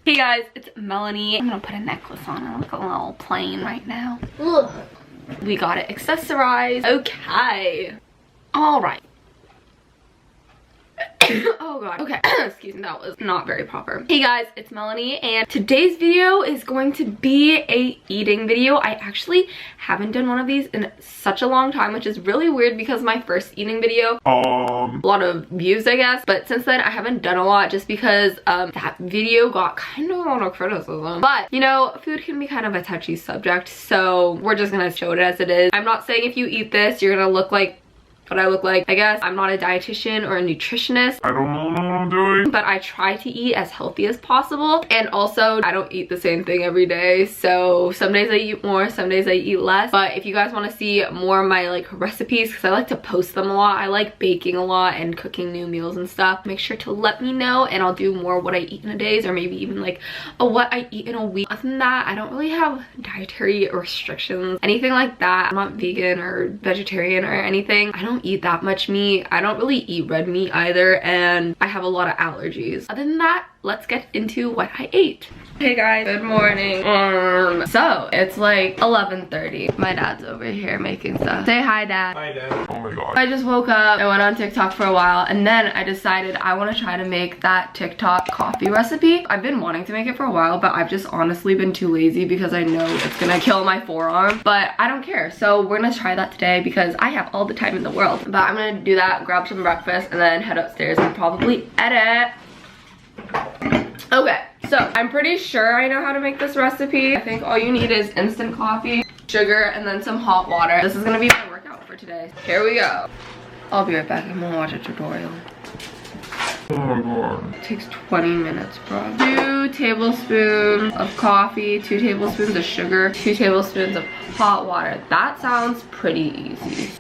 Hey guys, it's Melanie. I'm gonna put a necklace on. I look a little plain right now. Ugh. We got it accessorized. Okay. All right. Oh god. Okay. Excuse me, that was not very proper. Hey guys, it's Melanie and today's video is going to be a eating video. I actually haven't done one of these in such a long time, which is really weird because my first eating video a lot of views, I guess, but since then I haven't done a lot just because that video got kind of a lot of criticism. But you know, food can be kind of a touchy subject, so we're just gonna show it as it is. I'm not saying if you eat this you're gonna look like what I look like. I guess I'm not a dietitian or a nutritionist. I don't know what I'm doing. But I try to eat as healthy as possible. And also, I don't eat the same thing every day. So some days I eat more, some days I eat less. But if you guys want to see more of my like recipes, because I like to post them a lot. I like baking a lot and cooking new meals and stuff. Make sure to let me know and I'll do more what I eat in a day, or maybe even like what I eat in a week. Other than that, I don't really have dietary restrictions, anything like that. I'm not vegan or vegetarian or anything. I don't eat that much meat. I don't really eat red meat either, and I have a lot of allergies. Other than that, let's get into what I ate. Hey guys, good morning. So it's like 11:30. My dad's over here making stuff. Say hi, Dad. Hi, Dad. Oh my god. I just woke up. I went on TikTok for a while, and then I decided I want to try to make that TikTok coffee recipe. I've been wanting to make it for a while, but I've just honestly been too lazy because I know it's gonna kill my forearm. But I don't care. So we're gonna try that today because I have all the time in the world. But I'm gonna do that, grab some breakfast, and then head upstairs and probably edit. Okay, so I'm pretty sure I know how to make this recipe. I think all you need is instant coffee, sugar, and then some hot water. This is gonna be my workout for today. Here we go. I'll be right back. I'm gonna watch a tutorial. Oh my god. It takes 20 minutes, bro. 2 tablespoons of coffee, 2 tablespoons of sugar, 2 tablespoons of hot water. That sounds pretty easy.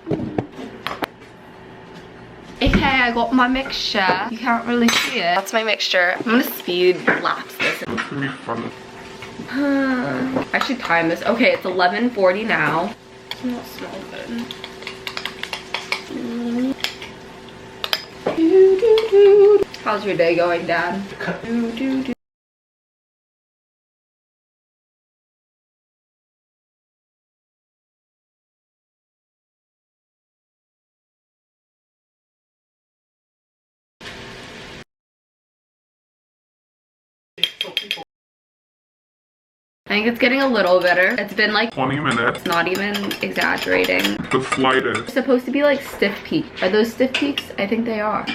Okay, I got my mixture. You can't really see it. That's my mixture. I'm gonna speed lapse this. It's gonna be fun. I should time this. Okay, it's 11:40 now. It don't smell good. How's your day going, Dad? I think it's getting a little better. It's been like 20 minutes. Not even exaggerating. The slightest. It's supposed to be like stiff peaks. Are those stiff peaks? I think they are.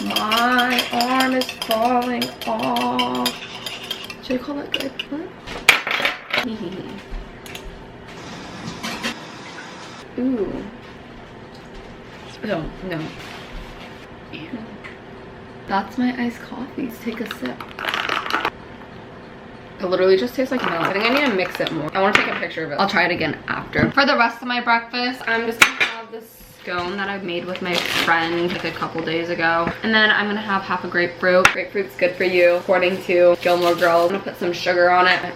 My arm is falling off. Should I call that good? Huh? Ooh. Oh, no. Ew. That's my iced coffee. Let's take a sip. It literally just tastes like milk. I think I need to mix it more. I want to take a picture of it. I'll try it again after. For the rest of my breakfast, I'm just gonna have this scone that I made with my friend like a couple days ago. And then I'm gonna have half a grapefruit. Grapefruit's good for you, according to Gilmore Girls. I'm gonna put some sugar on it.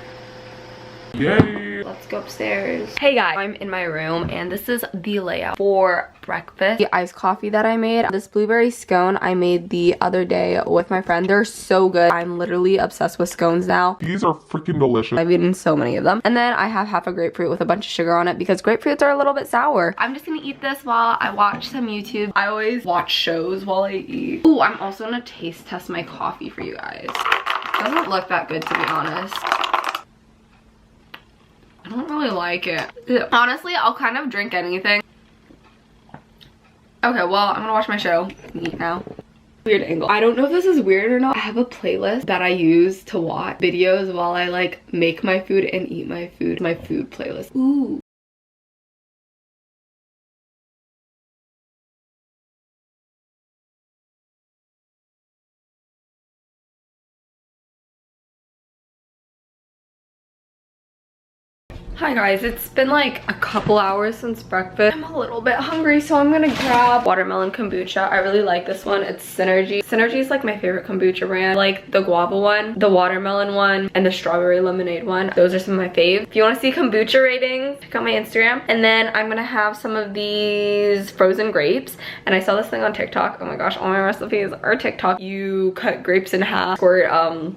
Yay! Let's go upstairs. Hey guys, I'm in my room and this is the layout for breakfast. The iced coffee that I made. This blueberry scone I made the other day with my friend. They're so good. I'm literally obsessed with scones now. These are freaking delicious. I've eaten so many of them. And then I have half a grapefruit with a bunch of sugar on it because grapefruits are a little bit sour. I'm just gonna eat this while I watch some YouTube. I always watch shows while I eat. Ooh, I'm also gonna taste test my coffee for you guys. It doesn't look that good, to be honest. I don't really like it. Honestly, I'll kind of drink anything. Okay, well, I'm gonna watch my show and eat now. Weird angle. I don't know if this is weird or not. I have a playlist that I use to watch videos while I like make my food and eat my food. My food playlist. Ooh. Hi guys, it's been like a couple hours since breakfast. I'm a little bit hungry, so I'm gonna grab watermelon kombucha. I really like this one. It's Synergy. Synergy is like my favorite kombucha brand. Like the guava one, the watermelon one, and the strawberry lemonade one. Those are some of my faves. If you want to see kombucha ratings, check out my Instagram. And then I'm gonna have some of these frozen grapes. And I saw this thing on TikTok. Oh my gosh, all my recipes are TikTok. You cut grapes in half, squirt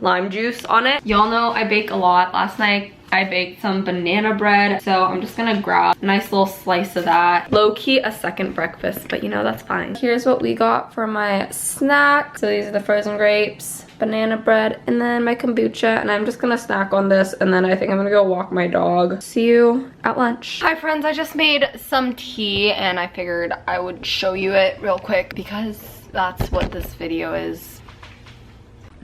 lime juice on it. Y'all know I bake a lot. Last night I baked some banana bread, so I'm just gonna grab a nice little slice of that. Low-key a second breakfast, but you know, that's fine. Here's what we got for my snack. So these are the frozen grapes, banana bread, and then my kombucha, and I'm just gonna snack on this, and then I think I'm gonna go walk my dog. See you at lunch. Hi friends, I just made some tea, and I figured I would show you it real quick because that's what this video is.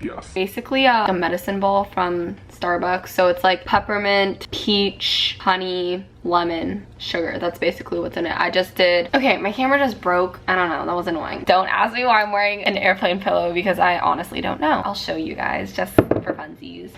Yes. Basically a medicine ball from Starbucks. So it's like peppermint, peach, honey, lemon, sugar. That's basically what's in it. I just did. Okay, my camera just broke. I don't know, that was annoying. Don't ask me why I'm wearing an airplane pillow because I honestly don't know. I'll show you guys just for funsies.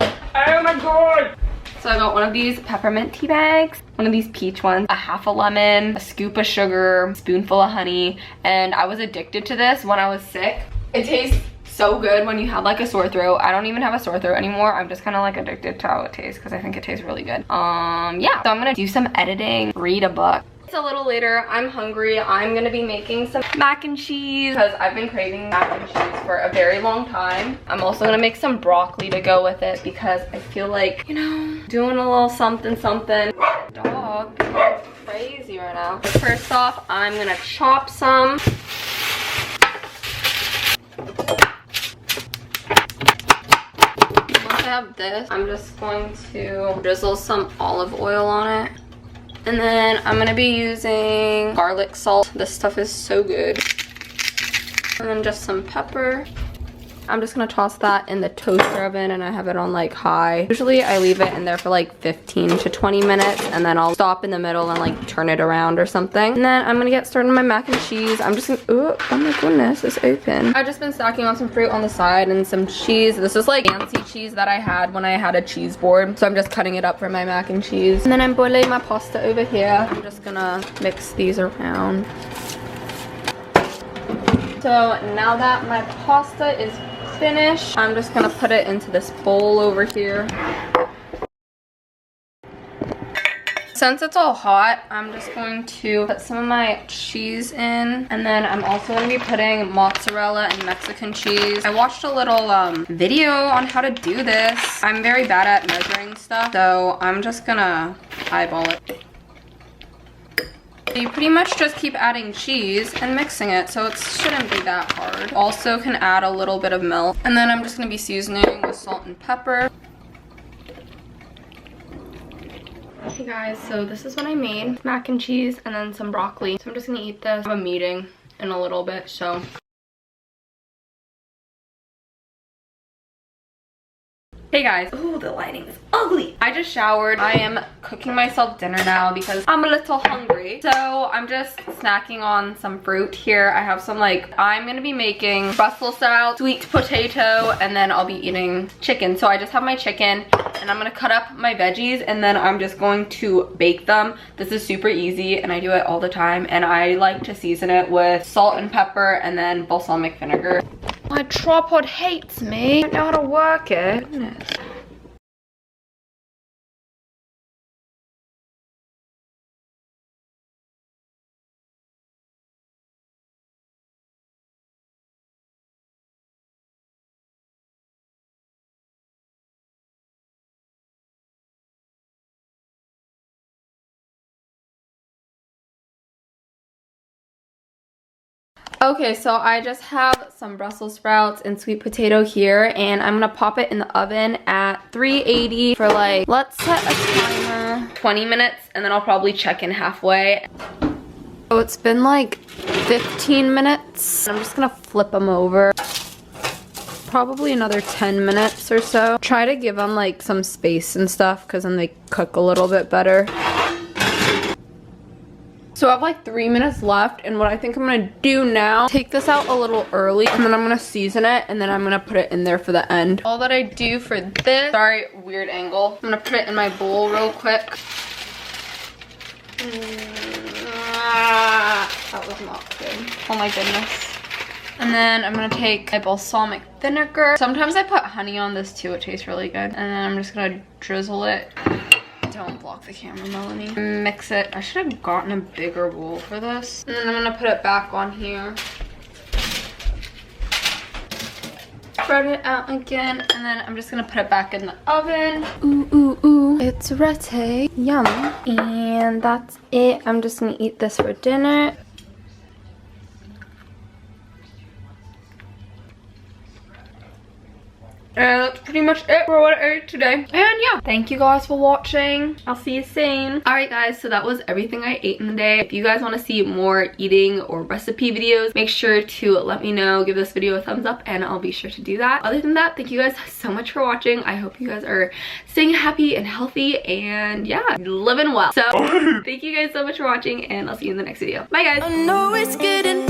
Oh my god! So I got one of these peppermint tea bags, one of these peach ones, a half a lemon, a scoop of sugar, a spoonful of honey, and I was addicted to this when I was sick. It tastes so good when you have like a sore throat. I don't even have a sore throat anymore. I'm just kind of like addicted to how it tastes because I think it tastes really good. Yeah, so I'm gonna do some editing, read a book. It's a little later. I'm hungry. I'm gonna be making some mac and cheese because I've been craving mac and cheese for a very long time. I'm also gonna make some broccoli to go with it because I feel like, you know, doing a little something something. Dog, crazy right now. First off, I'm gonna chop some. Have this, I'm just going to drizzle some olive oil on it, and then I'm gonna be using garlic salt. This stuff is so good. And then just some pepper. I'm just gonna toss that in the toaster oven, and I have it on like high. Usually I leave it in there for like 15 to 20 minutes, and then I'll stop in the middle and like turn it around or something. And then I'm gonna get started on my mac and cheese. I'm just gonna, oh my goodness, it's open. I've just been stacking on some fruit on the side and some cheese. This is like fancy cheese that I had when I had a cheese board. So I'm just cutting it up for my mac and cheese. And then I'm boiling my pasta over here. I'm just gonna mix these around. So now that my pasta is finished, I'm just gonna put it into this bowl over here. Since it's all hot, I'm just going to put some of my cheese in, and then I'm also going to be putting mozzarella and Mexican cheese. I watched a little video on how to do this. I'm very bad at measuring stuff, so I'm just gonna eyeball it. You pretty much just keep adding cheese and mixing it, so it shouldn't be that hard. Also can add a little bit of milk, and then I'm just gonna be seasoning with salt and pepper. Hey guys, so this is what I made. Mac and cheese and then some broccoli. So I'm just gonna eat this. I have a meeting in a little bit, so. Hey guys, oh, the lighting is ugly. I just showered. I am cooking myself dinner now because I'm a little hungry. So I'm just snacking on some fruit here. I have some I'm gonna be making Brussels sprout, sweet potato, and then I'll be eating chicken. So I just have my chicken and I'm gonna cut up my veggies and then I'm just going to bake them. This is super easy and I do it all the time, and I like to season it with salt and pepper and then balsamic vinegar. My tripod hates me. I don't know how to work it. Goodness. Okay, so I just have some Brussels sprouts and sweet potato here, and I'm gonna pop it in the oven at 380 for let's set a timer, 20 minutes, and then I'll probably check in halfway. So it's been 15 minutes. I'm just gonna flip them over. Probably another 10 minutes or so. Try to give them some space and stuff because then they cook a little bit better. So I have like 3 minutes left, and what I think I'm gonna do now, take this out a little early, and then I'm gonna season it, and then I'm gonna put it in there for the end. All that I do for this, sorry, weird angle. I'm gonna put it in my bowl real quick. That was not good. Oh my goodness. And then I'm gonna take my balsamic vinegar. Sometimes I put honey on this too, it tastes really good. And then I'm just gonna drizzle it. Don't block the camera, Melanie. Mix it. I should have gotten a bigger bowl for this. And then I'm gonna put it back on here. Spread it out again, and then I'm just gonna put it back in the oven. Ooh, ooh, ooh. It's ready. Yum. And that's it. I'm just gonna eat this for dinner. And that's pretty much it for what I ate today. And yeah, thank you guys for watching. I'll see you soon. Alright guys, so that was everything I ate in the day. If you guys want to see more eating or recipe videos, make sure to let me know. Give this video a thumbs up and I'll be sure to do that. Other than that, thank you guys so much for watching. I hope you guys are staying happy and healthy and yeah, living well. So thank you guys so much for watching and I'll see you in the next video. Bye guys. I know it's getting